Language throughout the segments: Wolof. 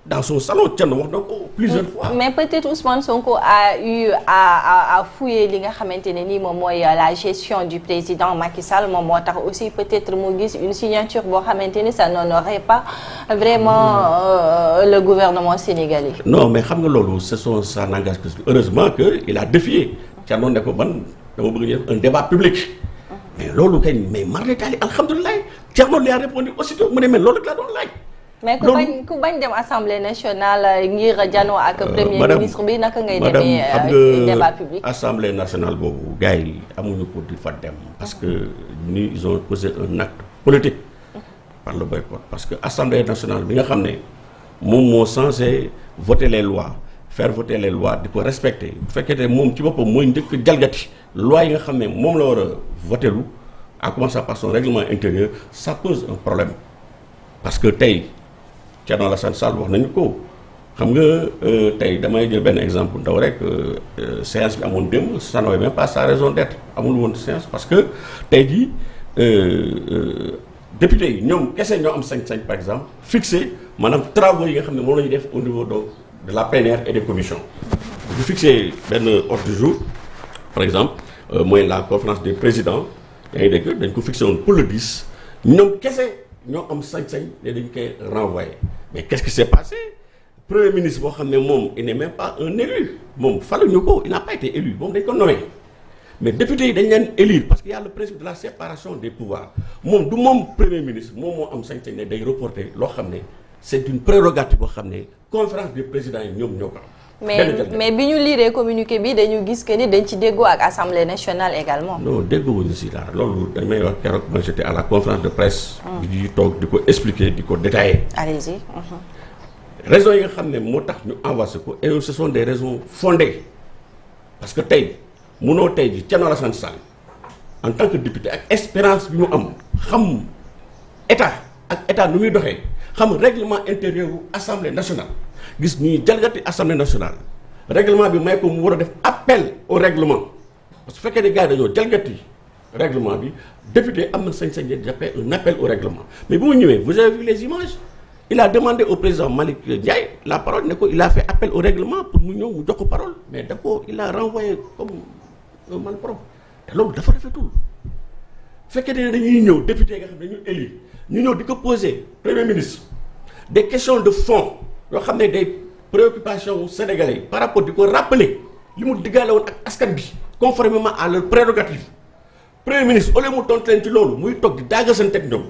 dans son salon Thierno wax na ko plusieurs fois. mais peut-être Ousmane Sonko a eu à fouiller li nga xamante ne nii moom mooy la gestion du président Macky Sall moom moo tax aussi peut-être mu gis une signature boo xamante ni ça n'honorerait pas vraiment le gouvernement sénégalais. non mais xam nga loolu ça n'engage que heureusement que il a défié Thierno ne ko man dama bëgg ñu def un débat public. mais loolu kay mais mar d'Italie alhamdulilah Thierno lui a répondu aussitôt mu ne mais loolu rek laa doon laaj. mais ku bañ dem assemblée nationale ngir janoo ak premier ministre bi naka ngay demee débat public. assemblée nationale boobu gars yi amuñu pour di fa dem. parce que ni ils ont posé un acte politique. par le boycott parce que assemblée nationale bi nga xam ne moom moo censé voter les lois faire voter les lois di ko respecter bu fekkee ne moom ci boppam mooy njëkk jalgati loi yi nga xam ne moom la war a voter lu à commencer par son règlement intérieur ça pose un problème parce que tey. Thierno Alassane Sall wax nañu ko xam nga tey damay jël benn exemple ndaw rek séance bi amoon démb ça n'avait même pas sa raison d'être amul woon séance parce que tey jii député yi ñoom kese ñoo am sañ-sañ par exemple fixer maanaam travaux yi nga xam ne moom la ñuy def au niveau donc de la plénière et des commissions. bu fixer benn ordre du jour par exemple mooy la conférence des présidents yaa ngi dégg dañ ko fixé woon pour le 10 ñoom kese. ñoo am sañ-sañ ne dañ koy renvoyer mais qu'est-ce qui s'est passé premier ministre boo xam ne moom il n'est même pas un élu moom faluñu ko il n'a pas été élu moom dañ ko nommé mais député yi dañ leen élire parce qu'il y a le principe de la séparation des pouvoirs moom du moom premier ministre moom moo am sañ-sañ ne day reporter loo xam ne c'est une prérogative boo xam ne conférence des présidents yi ñoom ñoo ko am. mais bi ñu liiree communiqué bi dañu gis que ni dañ ci déggoo ak assemblée nationale également. non déggoowuñu si dara loolu dañ may wax keroog moi j'étais à la conférence de presse. di toog di ko expliquer di ko détailler. allez-y. raisons yi nga xam ne moo tax ñu envoyé ko et ce sont des raisons fondées parce que tey munoo tey ji Thierno Alassane Sall en tant que député ak expérience bi mu am xam état ak état nu muy doxee xam règlement intérieur bu assemblée nationale. gis ñuy jalgati assemblée nationale règlement bi may ko mu war a def appel au règlement parce que fekkee ne gars yi dañoo jalgati règlement bi député am na sañ-sañ de jàppee un appel au règlement mais bu mu ñëwee vous avez vu les images il a demandé au président Malick Ndiaye la parole ne ko il a fait appel au règlement pour mu ñëw mu jox ko parole mais da ko il a renvoyé comme un malpropre te loolu dafa rafetul fekkee ne dañuy ñëw député nga xam ne dañu élire ñu ñëw di ko poser premier ministre des questions de fond yoo xam ne des préoccupations sénégalais par rapport di ko rappeler li mu diggaale woon ak askan bi conformément à leur prérogative premier ministre au lieu mu tontu leen ci loolu muy toog di daaga seen teg ñoom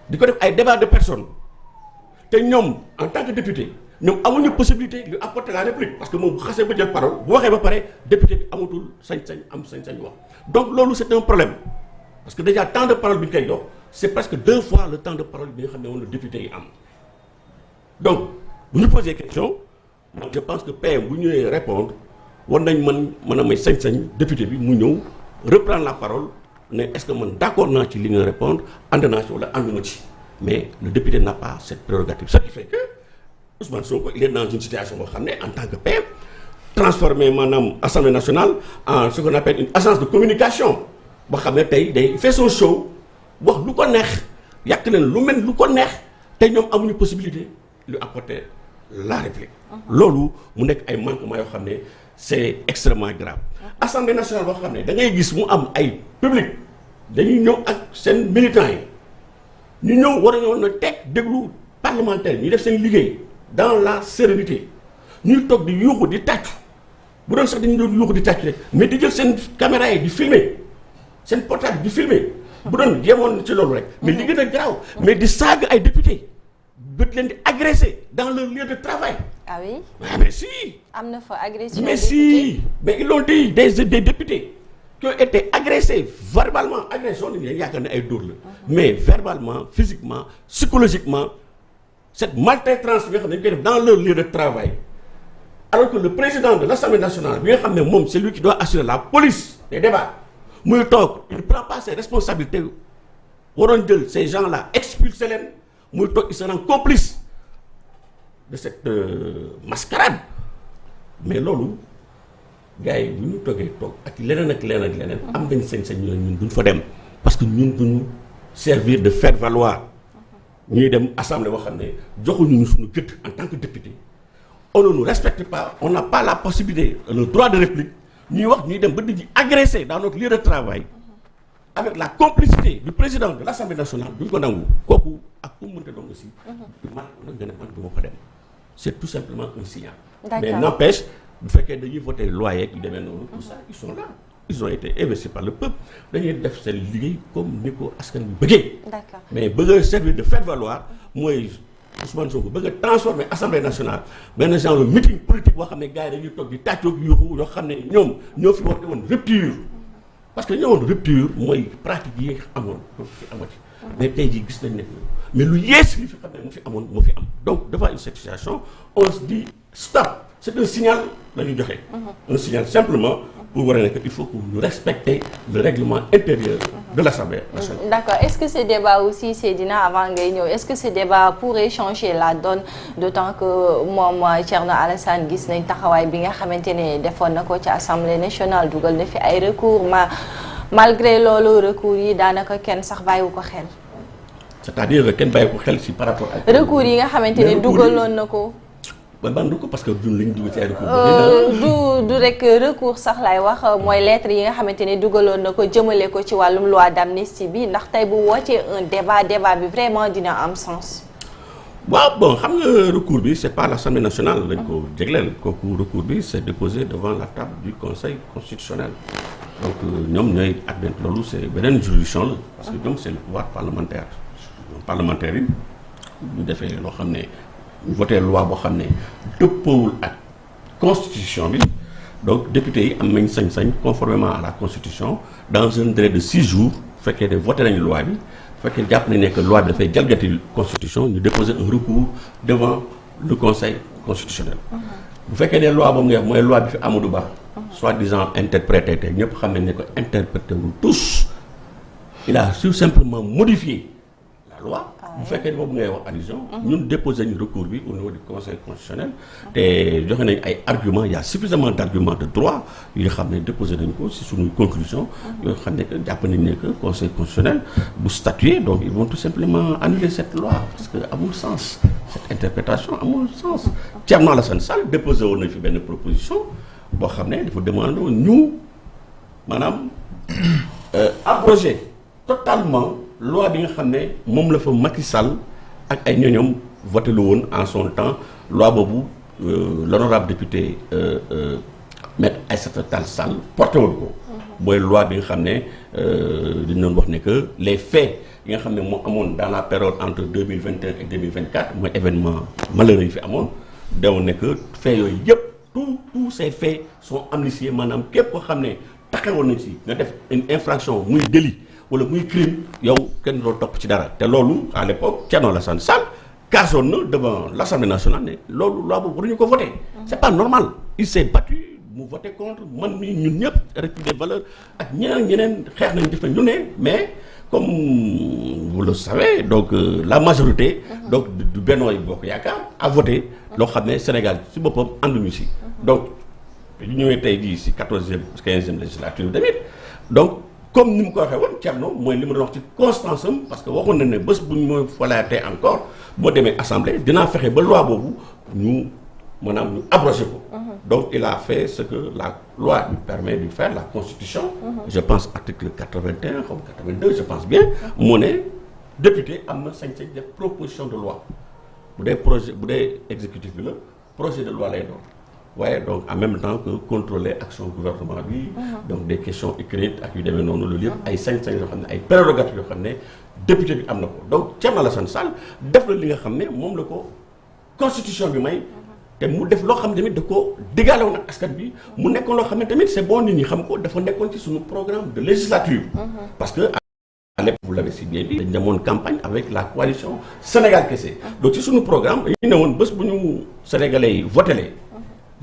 di ko def ay débat de personnes te ñoom en tant que député ñoom amuñu possibilité de apporter la réplique parce que moom bu xasee ba jël parole bu waxee ba pare député bi amatul sañ-sañ am sañ-sañ wax donc loolu c'est un problème parce que déjà temps de parole bi ñu koy jox c'est presque 2 fois le temps de parole bi nga xam ne moom la député yi am. donc bu ñu posé question man je pense que PM bu ñëwee répondre war nañ mën a may sañ-sañ député bi mu ñëw reprendre la parole ne est-ce que man d'accord naa ci li nga répondre ànd naa ci wala ànduma ci mais le député n'a pas cette prérogative ce qui fait que Ousmane Sonko il est dans une situation boo xam ne en tant que PM transformé maanaam Assemblée nationale en ce qu'on appelle une agence de communication boo xam ne tey day fait son show wax lu ko neex yàq leen lu mel lu ko neex te ñoom amuñu possibilité lui apporter la réplique. loolu mu nekk ay manquements yoo xam ne c'est extrêmement grave. Assemblée nationale boo xam ne da ngay gis mu am ay public dañuy ñëw ak seen militants yi ñu ñëw war a ñëw na teg déglu parlementaire ñu def seen liggéey dans la sérénité ñuy toog di yuuxu di tàccu bu doon sax dañu doon yuuxu di tàccu rek mais di jël seen caméra yi di filmer seen portable di filmer bu doon yemoon ci loolu rek mais li gën a garaaw mais di saaga ay député bët leen di agressé dans leur lieu de travail. ah oui. ah mais si. am na fa agression. mais si mais ils l'ont dit des députés qui ont été agressés verbalement agression ni leen yaakaar ne ay dóor la mais verbalement physiquement psychologiquement cette maltraitance bi nga xam ne dañu koy def dans leur lieu de travail alors que le président de l'Assemblée nationale bi nga xam ne moom c'est lui qui doit assurer la police des débats muy toog il ne prend pas ses responsabilités waroon jël ces gens-là expulser leen muy toog il se rend complice de cette mascarade mais loolu gars yi bu ñu toogee toog ak leneen ak leneen ak leneen am nañ sañ-sañ ñun duñ fa dem parce que ñun duñu servir de faire valoir ñuy dem assemblée boo xam ne joxuñu ñu suñu gëdd en tant que député on ne nous respecte pas on n'a pas la possibilité le droit de réplique ñuy wax ñuy dem ba di agressé dans notre lieu de travail avec la complicité du président de l'Assemblée nationale duñ ko nangu kooku ak ku mënta doon aussi man na gën a man du ma ko dem c'est tout simplement un signal mais n'empêche bu fekkee dañuy voter loi yeeg yu demee noonu tout ça ils sont là ils ont été investis par le peuple dañuy def seen liggéey comme ni ko askan bi bëggee. D'accord. Mais bëgg a servir de faire valoir mooy Ousmane Sonko bëgg a transformer Assemblée nationale benn genre meeting politique boo xam ne gars yi dañuy toog di tàccoog yuuxu yoo xam ne ñoom ñoo fi woote woon rupture parce que ñëwoon rupture mooy pratique yi amoon fi amati. Mais tey jii gis nañ ne mais lu yees li fi xam ne mu fi amoon moo fi am donc devant une situation on se dit stop c'est un signal la ñu joxe. Un signal simplement. Pour voir qu'il faut que nous respecter le règlement intérieur de l'Assemblée nationale. D'accord. Est-ce que ce débat aussi, Seydina, avant Gaïno, est-ce que ce débat pourrait changer la donne, d'autant que moi, Thierno Alassane gis nañ taxawaay bi nga xamante ne defoon na ko ci Assemblée nationale dugal na fi ay recours malgré loolu recours yi daanaka kenn sax bàyyiwu ko xel. C'est-à-dire kenn bàyyi ko xel si par rapport ak. recours yi nga xamante ne dugaloon na ko. bandu ko parce que duñ liñ dugg ci ay recours du rek recours sax lay wax mooy lettre yi nga xamante ne dugaloon na ko jëmale ko ci wàllum loi d'amnistie bi ndax tey bu wootee un débat bi vraiment dina am sens. waaw bon xam nga recours bi c'est pas l'Assemblée nationale lañ ko jégleel kooku recours bi c'est déposé devant la table du Conseil constitutionnel donc ñoom ñooy admettre loolu c'est beneen juridiction la parce que ñoom c'est le pouvoir parlementaire yi ñu defee loo xam ne voter loi boo xam ne dëppoowul ak constitution bi donc député yi am nañ sañ-sañ conformément à la constitution dans un délai de 6 jours fekkee de voté nañu loi bi fekkee jàpp nañ ne que loi bi dafay jalgati constitution ñu déposer un recours devant le conseil constitutionnel. bu fekkee ne loi boobu nga wax mooy loi bi fi Amadou Ba soi-disant interprété te ñëpp xam nañ ne que interprété wul tous il a tout simplement modifié la loi. bu fekkee ne boobu ngay wax allusion ñun déposé ñu recours bi au niveau du conseil constitutionnel te joxe nañ ay arguments il y a suffisamment d'arguments de droit yoo xam ne déposé nañ ko si suñu conclusion yoo xam ne que jàpp nañ ne que conseil constitutionnel bu statuer donc ils vont tout simplement annuler cette loi parce que amul sens cette interprétation amul sens Thierno Alassane Sall déposé woon nañ fi benn proposition boo xam ne dafa demandé ñu maanaam abroger totalement loi bi nga xam ne moom la fa Macky Sall ak ay ñoñom voté lu woon en son temps loi boobu l'honorable député maître Aïssata Tall Sall porté woon ko mooy loi bi nga xam ne dañu doon wax ne que les faits yi nga xam ne moo amoon dans la période entre 2021 et 2024 mooy événement malheureux yi fi amoon dawoon ne que faits yooyu yëpp tous ces faits sont amnistiés maanaam képp koo xam ne taxawoon nañ si nga def une infraction muy délit wala muy crime yow kenn doon topp ci dara te loolu à l'époque Thierno Alassane Sall kaasoon na devant l'Assemblée nationale ne loolu loi boobu waruñu ko voter c'est pas normal il s'est battu mu voté contre man mi ñun ñëpp République des valeurs ak ñeneen xeex nañ def nañ lu ne mais comme vous le savez donc la majorité donc du Benno Bokk Yaakaar a voté loo xam ne Sénégal ci boppam ànduñu si donc ñu ñëwee tey jii si 14e 15e législature tamit donc comme ni mu ko waxee woon Thierno mooy li ma doon wax ci constance am parce que waxoon na ne bés bu ñu ma falaatee encore boo demee assemblée dinaa fexe ba loi boobu ñu maanaam ñu abrogé ko. Donc il a fait ce que la loi lui permet de faire, la constitution. Je pense article 81 comme 82 je pense bien. mu ne député am na sañ-sañ def proposition de loi bu dee projet bu dee exécutif bi la projet de loi lay doon. waaye donc en même temps que contrôler action gouvernement bi. donc des questions écrites ak yu demee noonu loolu yëpp ay sañ-sañ yoo xam ne ay prérogatives yoo xam ne député bi am na ko donc Thierno Alassane Sall def la li nga xam ne moom la ko constitution bi may. te mu def loo xam ne tamit da ko diggaale woon ak askan bi mu nekkoon loo xam ne tamit c'est bon nit ñi xam ko dafa nekkoon ci suñu programme de législature. parce que à l'époque vous l'avez si bien dit dañ demoon campagne avec la coalition Sénégal Kessé. donc ci suñu programme dañu ne woon bés bu ñu sénégalais yi voté bés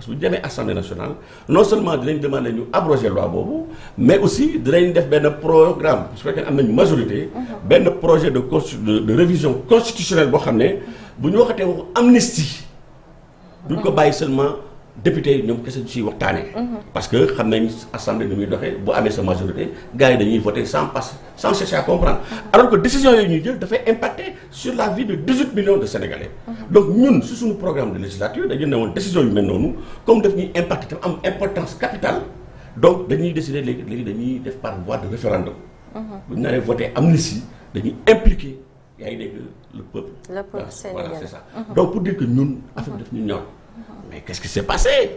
bu ñu demee assemblée nationale non seulement dinañ demander ñu abroger loi boobu mais aussi dinañ def benn programme su fekkee am nañu majorité. benn projet de révision constitutionnelle boo xam ne bu ñu waxatee waxu amnistie. duñ ko bàyyi seulement député yi ñoom kese du ciy waxtaanee. parce que xam nañ assemblée ni muy doxee bu amee sa majorité gars yi dañuy voter sans chercher à comprendre. alors que décision yooyu ñuy jël dafay impacter sur la vie de 18 millions de Sénégalais. donc ñun si suñu programme de législature dañu ne woon décision yu mel noonu comme daf ñuy impacter te am importance capitale donc dañuy décider léegi dañuy def par voie de référendum. bu ñu naree voter amnistie dañuy impliquer yaa ngi dégg le peuple. sénégalais voilà c'est ça. donc pour dire que ñun affaire daf ñu ñor. mais qu'est-ce qui s'est passé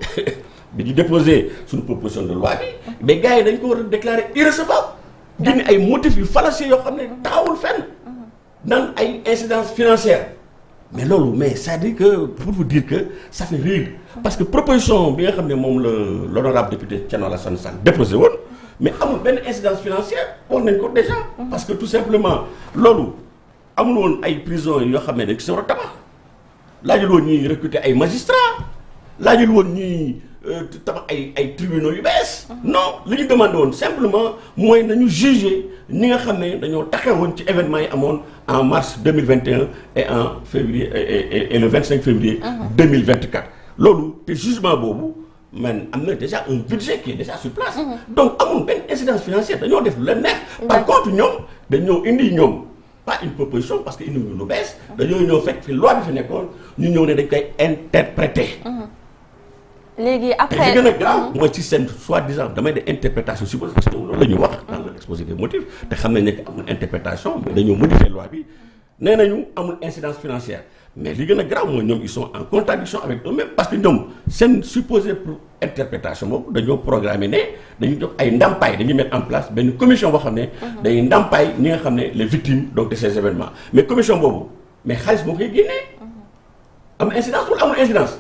bi ñu déposé suñu proposition de loi bi mais gars yi dañ ko war a déclarer irrecevable génne ay motifs yu fallacieux yoo xam ne taxawul fenn naan ay incidences financières mais loolu mais c'est-à-dire que pour vous dire que ça fait rire parce que proposition bi nga xam ne moom la l'honorable député Thierno Alassane Sall déposé woon mais amul benn incidence financière wax nañ ko déjà parce que tout simplement loolu amul woon ay prison yoo xam ne dañ si war a tabax laajul woon ñuy recruter ay magistrats laajul woon ñuy tabax ay tribunaux yu bees. non li ñu demandé woon simplement mooy nañu juger ñi nga xam ne dañoo taxawoon ci événement yi amoon en mars 2021 et en février et le 25 février. 2024. loolu te jugement boobu man am na déjà un budget qui est déjà sur place. donc amul benn incidence financière dañoo def lu leen neex. par contre ñoom dañoo indi ñoom. pas une proposition parce que indi lu bees dañoo ñëw fekk fi loi bi fi nekkoon ñu ñëw ne dañ koy interpréter. léegi après te li gën a grave mooy ci seen soi-disant damay de interprétation supposée parce que loolu la ñu wax dans l'exposé des motifs te xam nañ ne que amul interprétation mais dañoo modifier loi bi nee nañu amul incidence financière mais li gën a grave mooy ñoom ils sont en contradiction avec eux-mêmes parce que ñoom seen supposé pour interprétation boobu dañoo programmer ne dañu jox ay ndàmpaay dañuy mettre en place benn commission boo xam ne dañuy ndàmpaay ñi nga xam ne les victimes donc de ces événements mais commission boobu mais xaalis moo koy génnee am na incidence wala amul incidence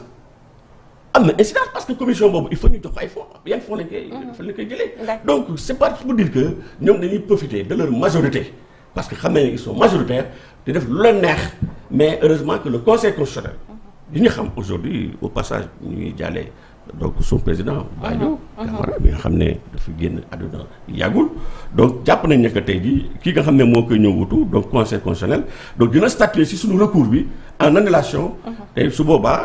am na incidence parce que commission boobu il faut ñu jox ay fonds yan fonds lañ koy jëlee donc c'est pas pour dire que ñoom dañuy profiter de leur majorité parce que xam nañ ne ils sont majoritaires di def lu leen neex mais heureusement que le conseil constitutionnel li ñu xam aujourd'hui au passage ñuy jàllee donc son président Badio Camara bi nga xam ne dafa génn àdduna yàggul donc jàpp nañ ne que tey jii kii nga xam ne moo koy ñëw wutu donc conseil constitutionnel donc dina statuer ci suñu recours bi en annulation tey su boobaa